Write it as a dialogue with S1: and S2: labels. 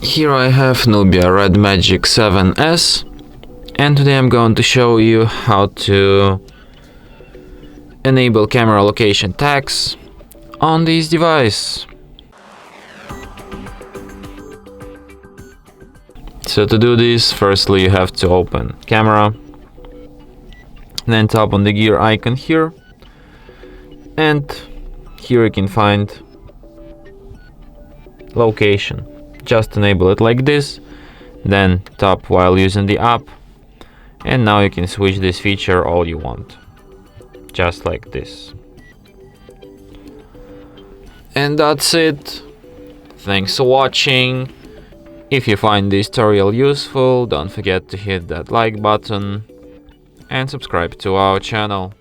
S1: Here I have NUBIA RedMagic 7S, and today I'm going to show you how to enable camera location tags on this device. So to do this, firstly you have to open camera, then tap on the gear icon here, and here you can find location. Just enable it like this, then tap while using the app, and now you can switch this feature all you want, just like this. And that's it. Thanks for watching. If you find this tutorial useful, don't forget to hit that like button and subscribe to our channel.